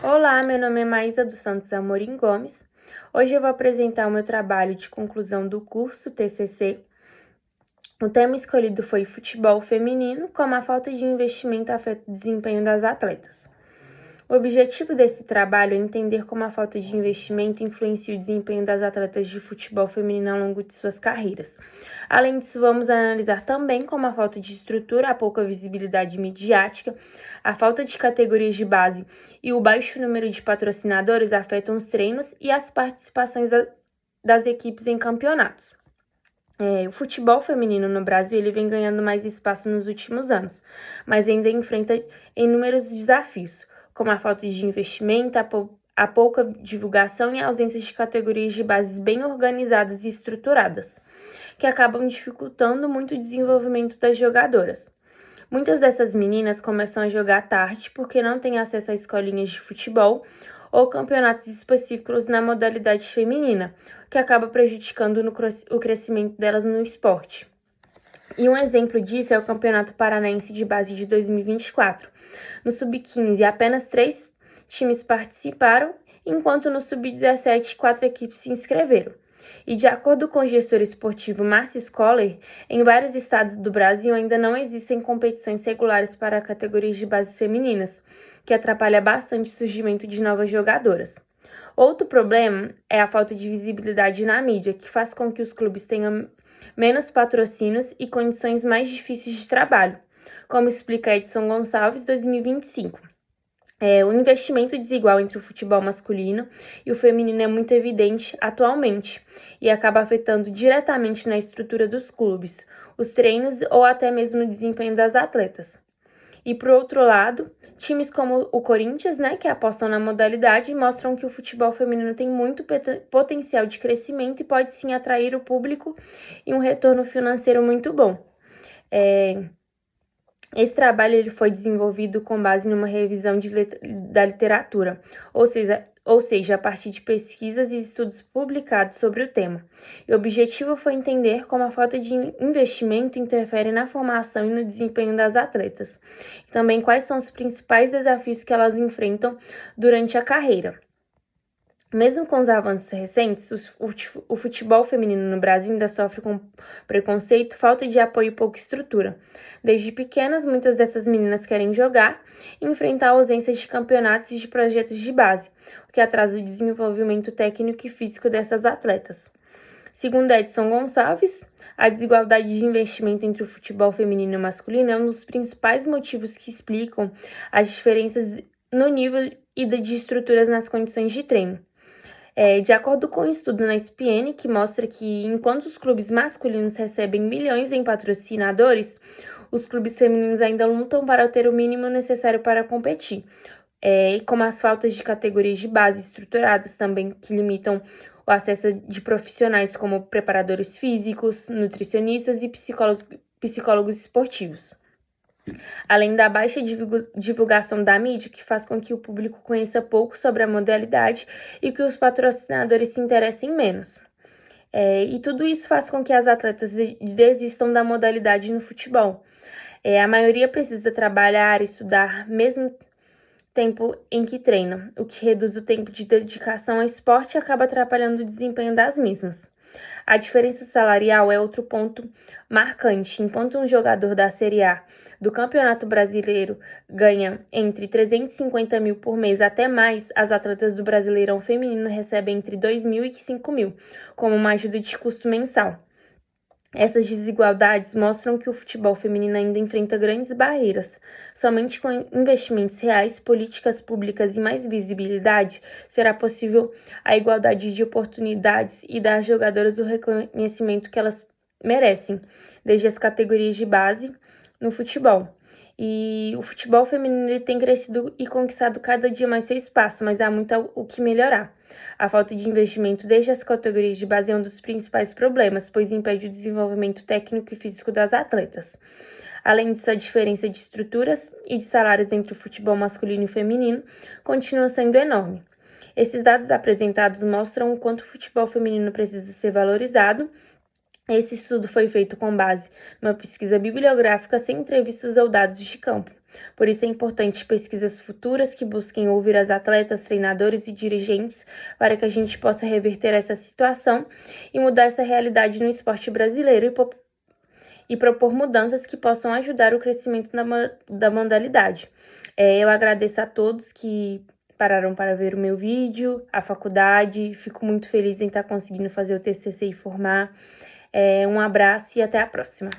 Olá, meu nome é Maísa dos Santos Amorim Gomes. Hoje eu vou apresentar o meu trabalho de conclusão do curso TCC. O tema escolhido foi futebol feminino, como a falta de investimento afeta o desempenho das atletas. O objetivo desse trabalho é entender como a falta de investimento influencia o desempenho das atletas de futebol feminino ao longo de suas carreiras. Além disso, vamos analisar também como a falta de estrutura, a pouca visibilidade midiática, a falta de categorias de base e o baixo número de patrocinadores afetam os treinos e as participações das equipes em campeonatos. O futebol feminino no Brasil ele vem ganhando mais espaço nos últimos anos, mas ainda enfrenta inúmeros desafios, como a falta de investimento, a pouca divulgação e a ausência de categorias de bases bem organizadas e estruturadas, que acabam dificultando muito o desenvolvimento das jogadoras. Muitas dessas meninas começam a jogar tarde porque não têm acesso a escolinhas de futebol ou campeonatos específicos na modalidade feminina, que acaba prejudicando o crescimento delas no esporte. E um exemplo disso é o Campeonato Paranaense de Base de 2024. No Sub-15, apenas 3 times participaram, enquanto no Sub-17, 4 equipes se inscreveram. E de acordo com o gestor esportivo Márcio Scholler, em vários estados do Brasil ainda não existem competições regulares para categorias de bases femininas, que atrapalha bastante o surgimento de novas jogadoras. Outro problema é a falta de visibilidade na mídia, que faz com que os clubes tenham menos patrocínios e condições mais difíceis de trabalho, como explica Edson Gonçalves, 2025. O investimento desigual entre o futebol masculino e o feminino é muito evidente atualmente e acaba afetando diretamente na estrutura dos clubes, os treinos ou até mesmo o desempenho das atletas. E por outro lado, times como o Corinthians, que apostam na modalidade, mostram que o futebol feminino tem muito potencial de crescimento e pode sim atrair o público e um retorno financeiro muito bom. Esse trabalho ele foi desenvolvido com base numa revisão da literatura, ou seja, a partir de pesquisas e estudos publicados sobre o tema. E o objetivo foi entender como a falta de investimento interfere na formação e no desempenho das atletas, e também quais são os principais desafios que elas enfrentam durante a carreira. Mesmo com os avanços recentes, o futebol feminino no Brasil ainda sofre com preconceito, falta de apoio e pouca estrutura. Desde pequenas, muitas dessas meninas querem jogar e enfrentar a ausência de campeonatos e de projetos de base, o que atrasa o desenvolvimento técnico e físico dessas atletas. Segundo Edson Gonçalves, a desigualdade de investimento entre o futebol feminino e o masculino é um dos principais motivos que explicam as diferenças no nível e de estruturas nas condições de treino. De acordo com um estudo na ESPN, que mostra que enquanto os clubes masculinos recebem milhões em patrocinadores, os clubes femininos ainda lutam para ter o mínimo necessário para competir, como as faltas de categorias de base estruturadas também que limitam o acesso de profissionais como preparadores físicos, nutricionistas e psicólogos esportivos. Além da baixa divulgação da mídia, que faz com que o público conheça pouco sobre a modalidade e que os patrocinadores se interessem menos. E tudo isso faz com que as atletas desistam da modalidade no futebol. A maioria precisa trabalhar, estudar, mesmo tempo em que treina, o que reduz o tempo de dedicação ao esporte e acaba atrapalhando o desempenho das mesmas. A diferença salarial é outro ponto marcante. Enquanto um jogador da Série A do Campeonato Brasileiro ganha entre 350 mil por mês até mais, as atletas do Brasileirão Feminino recebem entre 2 mil e 5 mil, como uma ajuda de custo mensal. Essas desigualdades mostram que o futebol feminino ainda enfrenta grandes barreiras. Somente com investimentos reais, políticas públicas e mais visibilidade será possível a igualdade de oportunidades e dar às jogadoras o reconhecimento que elas merecem, desde as categorias de base no futebol. E o futebol feminino ele tem crescido e conquistado cada dia mais seu espaço, mas há muito o que melhorar. A falta de investimento desde as categorias de base é um dos principais problemas, pois impede o desenvolvimento técnico e físico das atletas. Além disso, a diferença de estruturas e de salários entre o futebol masculino e feminino continua sendo enorme. Esses dados apresentados mostram o quanto o futebol feminino precisa ser valorizado. Esse estudo foi feito com base numa pesquisa bibliográfica sem entrevistas ou dados de campo. Por isso é importante pesquisas futuras que busquem ouvir as atletas, treinadores e dirigentes para que a gente possa reverter essa situação e mudar essa realidade no esporte brasileiro e propor mudanças que possam ajudar o crescimento da modalidade. Eu agradeço a todos que pararam para ver o meu vídeo, a faculdade, fico muito feliz em estar conseguindo fazer o TCC e formar. Um abraço e até a próxima.